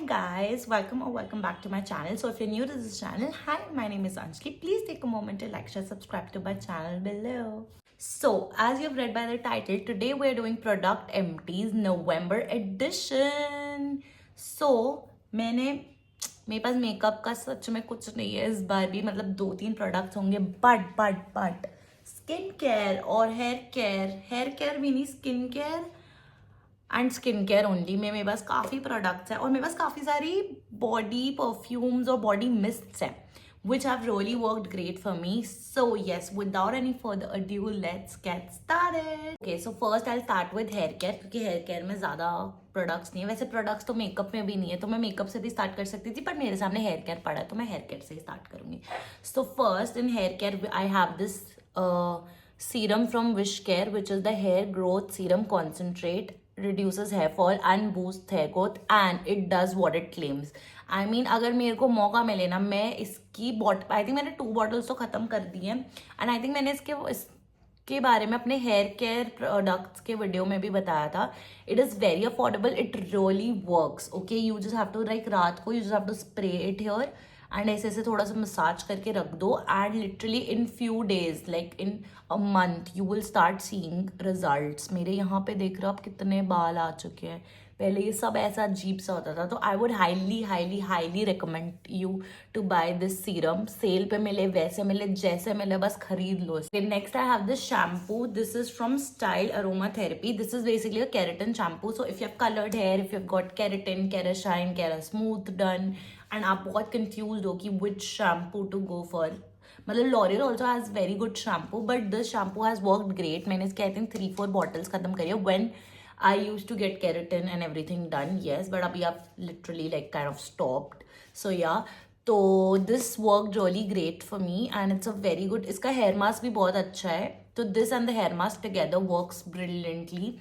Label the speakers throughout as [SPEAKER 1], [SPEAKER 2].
[SPEAKER 1] guys, welcome back to my channel. So if you're new to this channel, hi, my name is Anjali. Please take a moment to like, share, subscribe to my channel below. So as you've read by the title, today we're doing product empties November edition. So मेरे pass makeup का सच में कुछ नहीं है इस बार भी, मतलब 2-3 products होंगे, बट स्किन केयर और हेयर केयर भी नहीं, skin care and skin care only में मेरे पास काफ़ी प्रोडक्ट्स हैं और मेरे पास काफ़ी सारी बॉडी परफ्यूम्स और बॉडी मिस्ट्स हैं which have really worked great for me. So yes, without any further ado, let's get started. Okay, so first I'll start with hair care क्योंकि हेयर केयर में ज़्यादा प्रोडक्ट्स नहीं है. वैसे products तो makeup में भी नहीं है, तो मैं मेकअप से भी स्टार्ट कर सकती थी, पर मेरे सामने हेयर केयर पड़ा है तो मैं हेयर केयर से ही स्टार्ट करूँगी. So first in hair care I have this serum from Wishcare, which is the hair growth serum concentrate. Reduces hair fall and boosts hair growth and it does what it claims. I mean, अगर मेरे को मौका मिले ना, मैं इसकी I think मैंने 2 bottles तो ख़त्म कर दी हैं एंड आई थिंक मैंने इसके बारे में अपने हेयर केयर प्रोडक्ट्स के वीडियो में भी बताया था. It is very affordable, it really works. Okay, you just have to like रात को you just have to spray it here and ऐसे थोड़ा सा मसाज करके रख दो and literally in few days, like in a month, you will start seeing results. मेरे यहाँ पे देख रहे हो आप कितने बाल आ चुके हैं. पहले ये सब ऐसा अजीब सा होता था, तो I would highly recommend you to buy this serum. Sale पे मिले, वैसे मिले, जैसे मिले, बस खरीद लो. Next I have this shampoo. This is from style aroma therapy. This is basically a keratin shampoo. So if you have coloured hair, if you have got keratin, kerashine, kera smooth done and आप बहुत confuse हो कि which shampoo to go for. मतलब L'Oreal also has very good shampoo but this shampoo has worked great. मैंने इसके I think 3-4 bottles खत्म करी है when I use to get keratin and everything done. Yes, but अभी आप literally like kind of stopped. So yeah, तो this work really great for me and it's a very good. इसका hair mask भी बहुत अच्छा है, तो this and the hair mask together works brilliantly.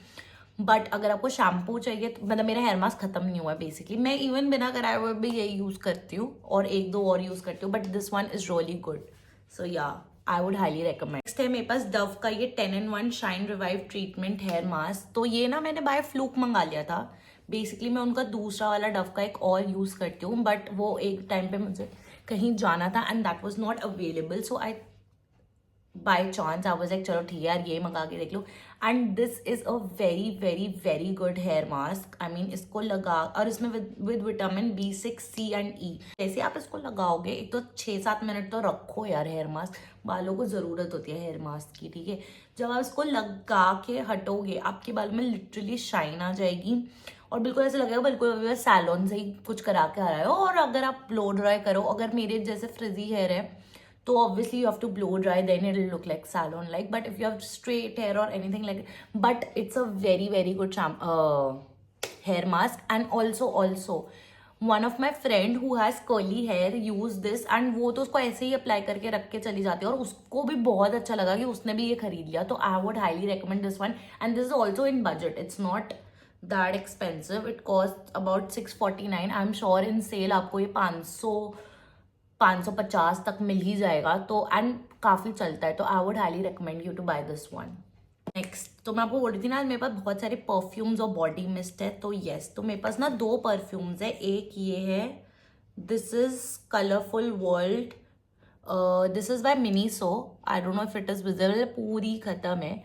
[SPEAKER 1] But अगर आपको शैम्पू चाहिए तो मतलब मेरा हेयर मास्क खत्म नहीं हुआ है बेसिकली. मैं इवन बिना कराए हुए भी यही यूज़ करती हूँ और 1-2 और यूज़ करती हूँ, but this one is really good. So yeah, I would highly recommend. Next है मेरे पास डव का ये 10-in-1 shine revive treatment hair mask. तो ये ना मैंने बाय फ्लूक मंगा लिया था. बेसिकली मैं उनका दूसरा वाला डव का एक और यूज़ करती हूँ, बट वो एक टाइम पे मुझे कहीं जाना था and that was not available. So I by chance I was like चलो ठीक है यार, ये मंगा के देख लो. And this is a very good hair mask. I mean इसको लगा, और इसमें विद विटामिन B6, C एंड E. जैसे आप इसको लगाओगे, एक तो 6-7 मिनट तो रखो यार हेयर मास्क. बालों को ज़रूरत होती है हेयर मास्क की, ठीक है. जब आप इसको लगा के हटोगे, आपके बाल में लिटरली शाइन आ जाएगी और बिल्कुल ऐसा लगेगा बिल्कुल सैलून से ही कुछ करा के आ रहा है. और अगर आप ब्लो ड्राई करो, अगर मेरे जैसे फ्रिजी हेयर है तो obviously you have to blow dry, then it'll look like salon like. But if you have straight hair or anything like, but it's a very good hair mask. And also one of my friend who has curly hair use this and वो तो उसको ऐसे ही apply करके रख के चली जाती है और उसको भी बहुत अच्छा लगा कि उसने भी ये खरीद लिया. तो I would highly recommend this one and this is also in budget. It's not that expensive. It costs about 649. I'm sure in sale आपको ये 550 तक मिल ही जाएगा. तो एंड काफ़ी चलता है, तो I would highly recommend you to buy this one. Next, तो मैं आपको बोल रही थी ना, मेरे पास बहुत सारे परफ्यूम्स और बॉडी मिस्ट है. तो येस, तो मेरे पास ना 2 परफ्यूम्स है. एक ये है, this is colourful world. This is by Miniso. I don't know if it is visible, पूरी खत्म है.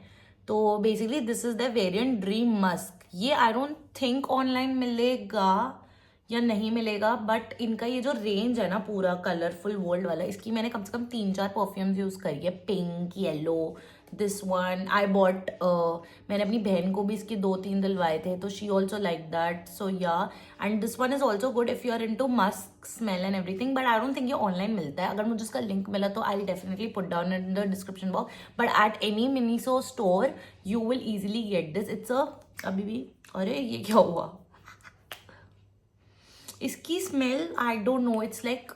[SPEAKER 1] तो basically this is the variant dream Musk. ये आई डोंट थिंक ऑनलाइन मिलेगा या नहीं मिलेगा, बट इनका ये जो रेंज है ना पूरा कलरफुल वर्ल्ड वाला, इसकी मैंने कम से कम 3-4 परफ्यूम्स यूज़ करी है. Pink, yellow, this one I bought. मैंने अपनी बहन को भी इसके 2-3 दिलवाए थे, तो she also like that. So yeah, and this one is also good if you are into musk smell and everything. But I don't think ये ऑनलाइन मिलता है. अगर मुझे इसका लिंक मिला तो I definitely put down in the description box. But at any Miniso store you will easily get this. It's a, अभी भी, अरे ये क्या हुआ, इसकी smell I don't know, it's like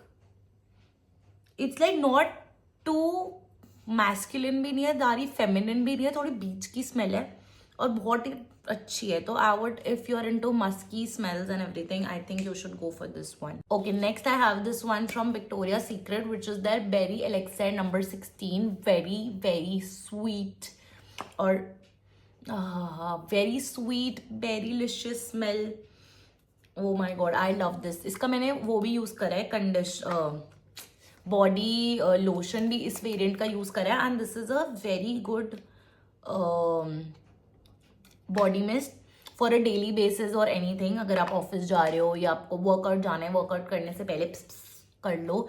[SPEAKER 1] not to masculine भी नहीं है, दारी फेमिनिन भी नहीं है, थोड़ी बीच की स्मेल है और बहुत ही अच्छी है. तो I would, if you are into musky smells and everything, I think you should go for this one. Okay, next I have this one from Victoria Secret which is their berry elixir number 16. Very sweet और very sweet berrylicious smell. Oh my God, I love this. इसका मैंने वो भी use करा है, body lotion भी इस variant का यूज़ करा है, and this is a very good body mist for a daily basis और एनीथिंग। अगर आप ऑफिस जा रहे हो या आपको वर्कआउट जाना है, वर्कआउट करने से पहले कर लो।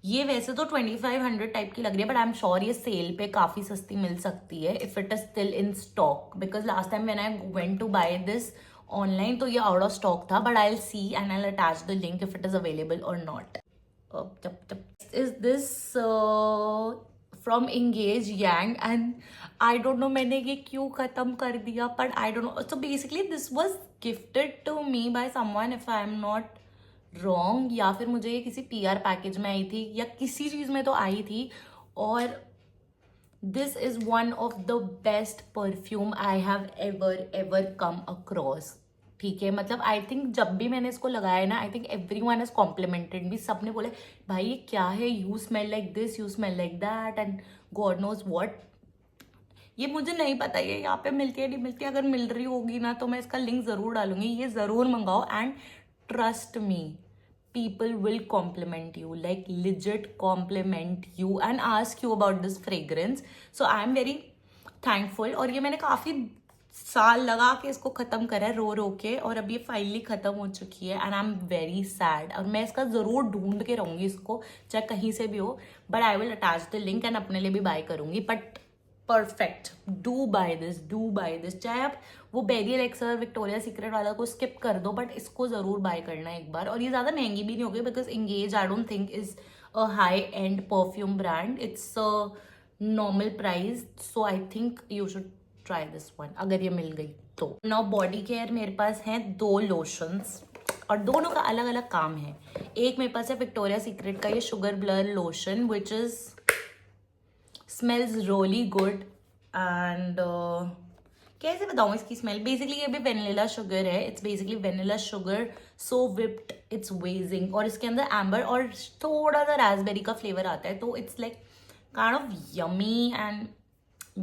[SPEAKER 1] ये वैसे तो 2500 टाइप की लग रही है, बट आई एम श्योर ये सेल पे काफ़ी सस्ती मिल सकती है if it is still in stock, because last time when I went to buy this online तो ये आउट ऑफ स्टॉक था, but I will see and I will attach the link if it is available और not. Is this from Engage young, and I don't know मैंने ये क्यों खत्म कर दिया, but I don't know. So basically this was gifted to me by someone if I am not wrong, या फिर मुझे ये किसी पीआर पैकेज में आई थी या किसी चीज़ में तो आई थी। और this is one of the best perfume I have ever ever come across. ठीक है, मतलब आई थिंक जब भी मैंने इसको लगाया ना, I think every one has complimented भी। सबने बोले भाई ये क्या है, you smell like this, you smell like that, and God knows what. ये मुझे नहीं पता ये यहाँ पे मिलती है नहीं मिलती, अगर मिल रही होगी ना तो मैं इसका लिंक ज़रूर डालूंगी, ये ज़रूर मंगाओ। And trust me, people will compliment you, like legit compliment you and ask you about this fragrance. So I am very thankful। और ये मैंने काफ़ी साल लगा के इसको ख़त्म करा है रो रो के, और अब ये फाइनली ख़त्म हो चुकी है, and I am very sad. और मैं इसका ज़रूर ढूंढ के रहूँगी इसको, चाहे कहीं से भी हो, but I will attach the link and अपने लिए भी बाय करूँगी। But perfect, do buy this, do buy this. चाहे आप वो बेरी एलेक्सर विक्टोरिया सीक्रेट वाला को स्किप कर दो, बट इसको ज़रूर बाय करना एक बार। और ये ज़्यादा महंगी भी नहीं होगी, because engage I don't think is a high and perfume brand, it's a normal price. So I think you should try this one अगर ये मिल गई तो। नाउ बॉडी केयर मेरे पास हैं 2 लोशंस, और दोनों का अलग अलग काम है। एक मेरे पास है विक्टोरिया सीक्रेट का ये sugar blur lotion, which is smells really good, and कैसे बताऊँ इसकी स्मेल। बेसिकली ये भी वेनिला शुगर है, it's basically vanilla sugar so whipped, it's waging, और इसके अंदर एम्बर और थोड़ा सा रास्पबेरी का फ्लेवर आता है, तो it's like kind of yummy and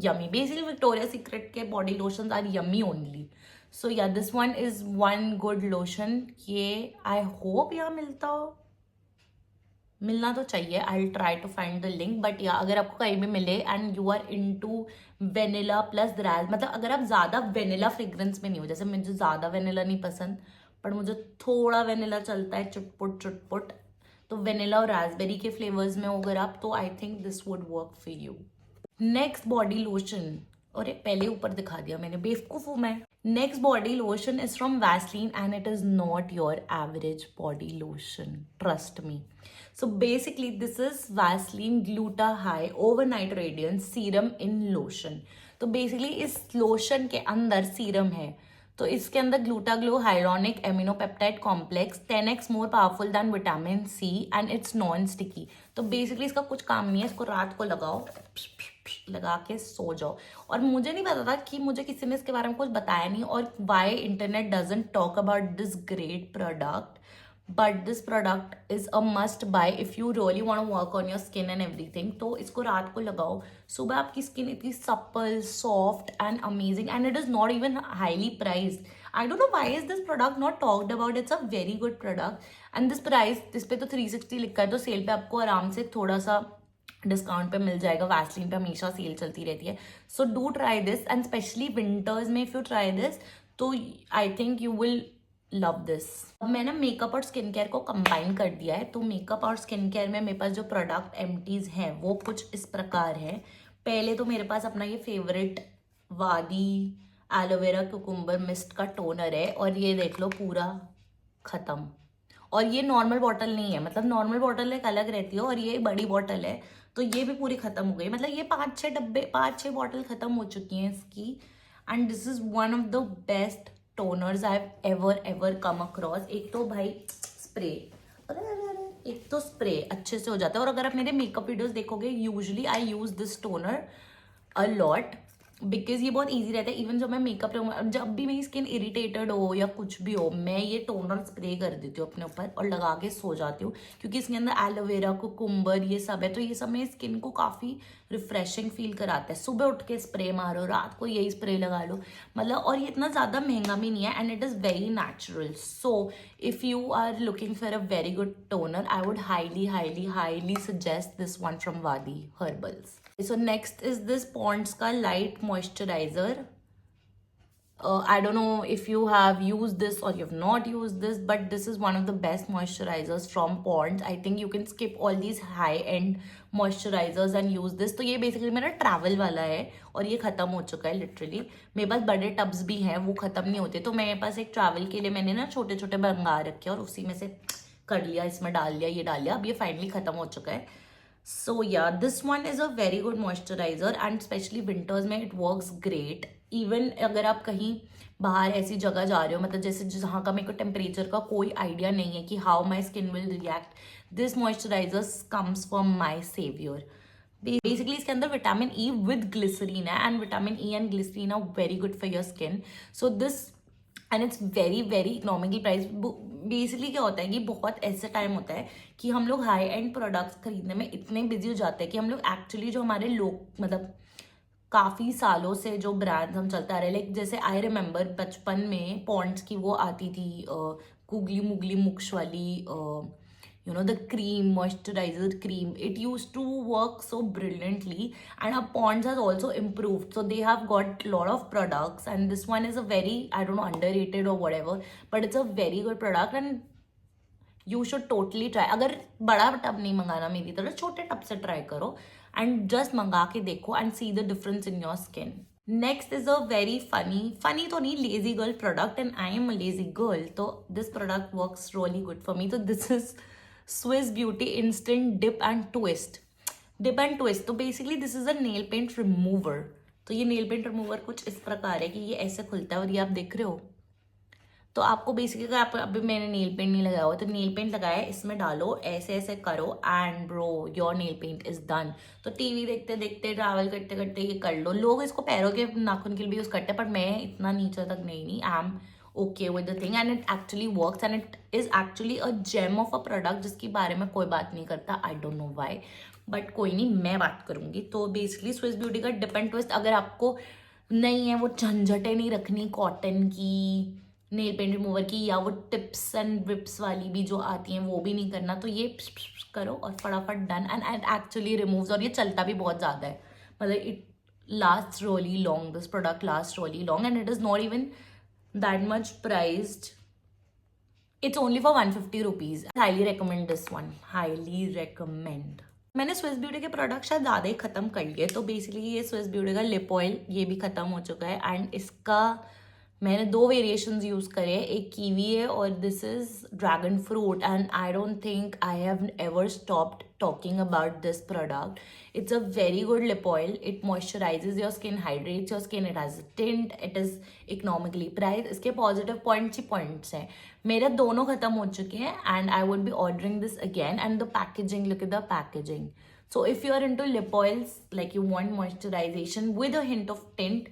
[SPEAKER 1] yummy. Basically Victoria Secret के body lotions are yummy only. So yeah this one is one good lotion. ये आई होप यहाँ मिलता हो, मिलना तो चाहिए। I will try to find the link, but yeah अगर आपको कहीं भी मिले and you are into vanilla plus राज, मतलब अगर आप ज़्यादा वेनिला फ्रेग्रेंस में नहीं हो, जैसे मुझे ज़्यादा वेनिला नहीं पसंद पर मुझे थोड़ा वेनिला चलता है, चुटपुट चुटपुट, तो वेनिला और रास्पबेरी के फ्लेवर्स में हो अगर आप, तो I think this would work for you. Next body lotion, और पहले ऊपर दिखा दिया मैंने, बेवकूफ़ हूँ मैं। Next body lotion is from Vaseline, and it is not your average body lotion, trust me. So basically this is Vaseline Gluta High Overnight Radiance Serum in Lotion। तो basically इस लोशन के अंदर सीरम है, तो इसके अंदर Glutaglow hyaluronic aminopeptide complex 10x more powerful than vitamin C, and it's non sticky. तो basically इसका कुछ काम नहीं है, इसको रात को लगाओ, लगा के सो जाओ। और मुझे नहीं पता था कि मुझे किसी ने इसके बारे में कुछ बताया नहीं, और why internet doesn't talk about this great product, but this product is a must buy if you really want to work on your skin and everything. तो इसको रात को लगाओ, सुबह आपकी स्किन इतनी supple, soft and amazing, and it is not even highly priced. I don't know why is this product not talked about, it's a very good product. And this price, इस पे तो 360 लिखा है, तो सेल पे आपको आराम से थोड़ा सा डिस्काउंट पे मिल जाएगा। वैसलीन पे हमेशा सेल चलती रहती है, so do try this, and specially winters में इफ यू ट्राई दिस तो आई think you will love this. अब मैंने मेकअप और स्किन केयर को कंबाइन कर दिया है, तो मेकअप और स्किन केयर में मेरे पास जो प्रोडक्ट एम्प्टीज हैं वो कुछ इस प्रकार है। पहले तो मेरे पास अपना ये फेवरेट वादी एलोवेरा कुकुम्बर मिस्ट का टोनर है, और ये देख लो पूरा खत्म। और ये नॉर्मल बॉटल नहीं है, मतलब नॉर्मल बॉटल एक अलग रहती है और ये बड़ी बॉटल है, तो ये भी पूरी खत्म हो गई। मतलब ये 5-6 बॉटल खत्म हो चुकी हैं इसकी, and this is one of the best toners I have ever come across. एक तो भाई स्प्रे, एक तो स्प्रे अच्छे से हो जाता है। और अगर आप मेरे मेकअप वीडियोस देखोगे, usually I use this toner a lot, because ये बहुत ईजी रहता है। इवन जब मैं मेकअप जब भी मेरी स्किन इरिटेटेड हो या कुछ भी हो, मैं ये टोनर स्प्रे कर देती हूँ अपने ऊपर और लगा के सो जाती हूँ, क्योंकि इसके अंदर एलोवेरा कुकुम्बर ये सब है, तो ये सब मेरी स्किन को काफ़ी रिफ्रेशिंग फील कराता है। सुबह उठ के स्प्रे मारो, रात को यही स्प्रे लगा लो, मतलब, और ये इतना ज़्यादा महंगा भी नहीं है and it is very natural. So if you are looking for a very good toner, I would highly suggest this one from Vaadi herbals. So next is this Pond's का light moisturizer. I don't know if you have used this or you have not used this, but this is one of the best moisturizers from Pond's. I think you can skip all these high-end moisturizers and use this. तो ये basically मेरा travel वाला है और ये ख़त्म हो चुका है literally. मेरे पास बड़े टब्स भी हैं, वो ख़त्म नहीं होते, तो मेरे पास एक travel के लिए मैंने ना छोटे छोटे मंगा रखे और उसी में से कर लिया, इसमें डाल लिया, ये डाल लिया, अब ये फाइनली ख़त्म हो चुका है। So yeah, this one is a very good moisturizer and especially winters में it works great. Even अगर आप कहीं बाहर ऐसी जगह जा रहे हो, मतलब जैसे जहाँ का मेरे को टेम्परेचर का कोई आइडिया नहीं है कि how my skin will react, this moisturizer comes from my saviour. Basically इसके अंदर विटामिन ई विद ग्लिसरीन है and vitamin E and glycerin are very good for your skin. So this and it's very very economical price. Basically क्या होता है कि बहुत ऐसा time होता है कि हम लोग हाई एंड प्रोडक्ट्स खरीदने में इतने बिजी हो जाते हैं कि हम लोग एक्चुअली जो हमारे लोग मतलब काफ़ी सालों से जो ब्रांड्स हम चलते आ रहे हैं, लाइक जैसे आई रिमेंबर बचपन में पॉन्ड्स की वो आती थी गुगली मुगली मुक्श वाली, you know, the cream, moisturizer cream, it used to work so brilliantly, and our Pond's has also improved, so they have got a lot of products and this one is a very, I don't know, underrated or whatever, but it's a very good product and you should totally try. अगर बड़ा tub नहीं मंगाना मेरी तरह, छोटे tub से try करो and just मंगा के देखो and see the difference in your skin. Next is a very funny तो नहीं, lazy girl product and I am a lazy girl, तो this product works really good for me. So this is Swiss Beauty Instant Dip and Twist. Dip and Twist, तो basically this is a nail paint remover. तो ये nail paint remover कुछ इस प्रकार है कि ये ऐसे खुलता है और ये आप देख रहे हो, तो आपको बेसिकली अगर आप अभी मैंने नेल पेंट नहीं लगाया हुआ तो नेल पेंट लगाया है, इसमें डालो, ऐसे ऐसे करो and bro your nail paint is done. तो टीवी देखते देखते ट्रैवल करते करते ये कर लो। लोग इसको पैरों के नाखून के लिए भी यूज़ करते हैं, पर मैं इतना नीचे तक नहीं I am okay with the thing and it actually works and it is actually a gem of a product जिसके बारे में कोई बात नहीं करता, I don't know why, but कोई नहीं, मैं बात करूँगी। तो बेसिकली स्विस ब्यूटी का डिप एंड ट्विस्ट, अगर आपको नहीं है वो झंझटें नहीं रखनी कॉटन की नेल पेंट रिमूवर की, या वो टिप्स एंड विप्स वाली भी जो आती हैं वो भी नहीं करना, तो ये करो और फटाफट done and it actually removes, और ये चलता भी बहुत ज़्यादा है, मतलब it last really long, this product lasts really long and it is not even that much priced. It's only for 150 rupees. I highly recommend this one. Highly recommend. मैंने Swiss beauty के प्रोडक्ट शायद ज़्यादा ही ख़त्म कर लिए, तो basically ये Swiss beauty का लिप ऑयल ये भी ख़त्म हो चुका है एंड इसका मैंने 2 वेरिएशंस यूज़ करे हैं, एक कीवी है और this is dragon fruit and I don't think I have ever stopped talking about this product. It's a very good lip oil. It moisturizes your skin, hydrates your skin, it has a tint, it is economically priced. इसके positive points ही points हैं, मेरे दोनों ख़त्म हो चुके हैं and I would be ordering this again. And the packaging, look at the packaging. So if you are into lip oils, like you want moisturization with a hint of tint,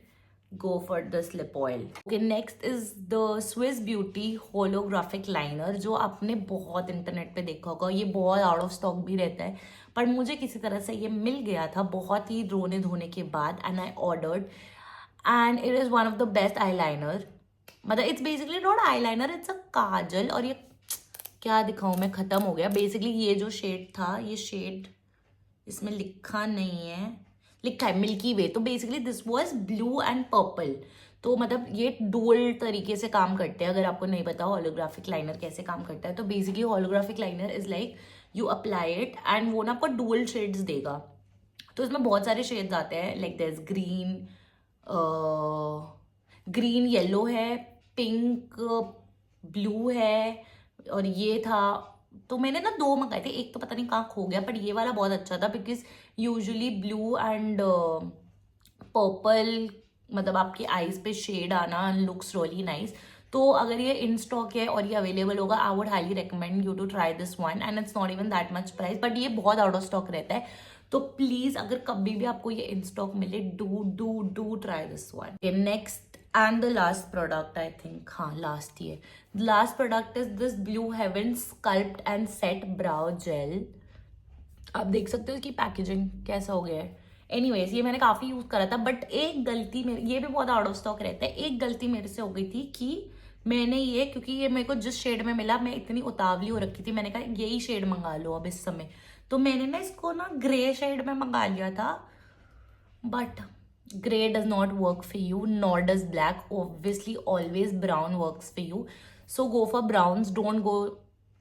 [SPEAKER 1] go for this lip oil. Okay, next is the Swiss Beauty holographic liner, जो आपने बहुत internet पे देखा होगा, ये बहुत out of stock भी रहता है, पर मुझे किसी तरह से ये मिल गया था बहुत ही रोने धोने के बाद and I ordered and it is one of the best eyeliner. मतलब it's basically not eyeliner, it's a kajal, और ये क्या दिखाऊँ मैं, ख़त्म हो गया। बेसिकली ये जो शेड था, ये शेड इसमें लिखा नहीं है, लिखा है मिल्की वे, तो basically this was blue and purple, तो मतलब ये डुअल तरीके से काम करते हैं। अगर आपको नहीं पता होलोग्राफिक लाइनर कैसे काम करता है, तो basically holographic liner is like you apply it and वो ना आपको डुअल शेड्स देगा। तो इसमें बहुत सारे शेड्स आते हैं, like there is green yellow है, पिंक ब्लू है, और ये था। तो मैंने ना 2 मंगाए थे, एक तो पता नहीं कहाँ खो गया, पर ये वाला बहुत अच्छा था because usually blue and purple मतलब आपकी आईज पे शेड आना लुक्स रियली नाइस। तो अगर ये इन स्टॉक है और ये अवेलेबल होगा, I would highly recommend you to try this one and it's not even that much price, but ये बहुत आउट ऑफ स्टॉक रहता है। तो प्लीज अगर कभी भी आपको ये इन स्टॉक मिले, do try this one. Next and the last product, I think हाँ लास्ट ही है. The last product is this Blue Heaven sculpt and set brow gel. आप देख सकते हो इसकी पैकेजिंग कैसा हो गया है. एनीवेज ये मैंने काफ़ी यूज़ करा था, बट एक गलती मेरे, ये भी बहुत आउट ऑफ स्टॉक रहता है, एक गलती मेरे से हो गई थी कि मैंने ये, क्योंकि ये मेरे को जिस शेड में मिला, मैं इतनी उतावली हो रखी थी, मैंने कहा यही शेड मंगा लो अब इस समय, तो मैंने ना इसको ना ग्रे शेड में मंगा लिया था. But grey does not work for you, nor does black. Obviously always brown works for you. So go for browns.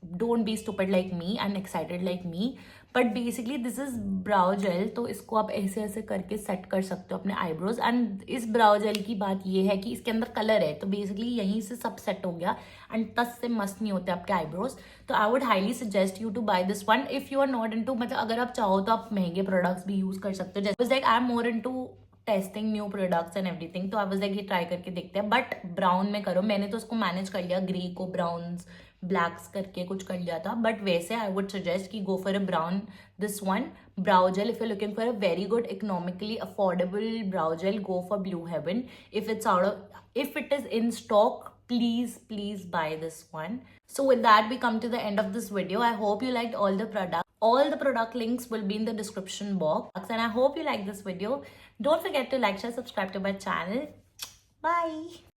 [SPEAKER 1] Don't be stupid like me and excited like me. But basically this is brow gel, तो इसको आप ऐसे ऐसे करके set कर सकते हो अपने आईब्रोज. एंड इस ब्राउ जेल की बात ये है कि इसके अंदर कलर है, तो बेसिकली यहीं से सब सेट हो गया एंड टच से मस्त नहीं होते आपके आईब्रोज. तो I would highly suggest you to buy this one if you are not into, मतलब अगर आप चाहो तो आप महंगे प्रोडक्ट्स भी यूज कर सकते हो. जैसे like I am more into testing new products and everything, तो आई वाज लाइक ये ट्राई करके देखते हैं. बट ब्राउन में करो. मैंने तो उसको मैनेज कर लिया, ग्रे को ब्राउन्स ब्लैक्स करके कुछ कर लिया था. बट वैसे आई वुड सजेस्ट कि go for a brown, this one brow gel. If you looking for a very good economically affordable brow gel, go for Blue Heaven. If it is in stock, please buy this one. So with that we come to the end of this video. I hope you liked all the products. All the product links will be in the description box, and I hope you like this video. Don't forget to like, share, subscribe to my channel. Bye.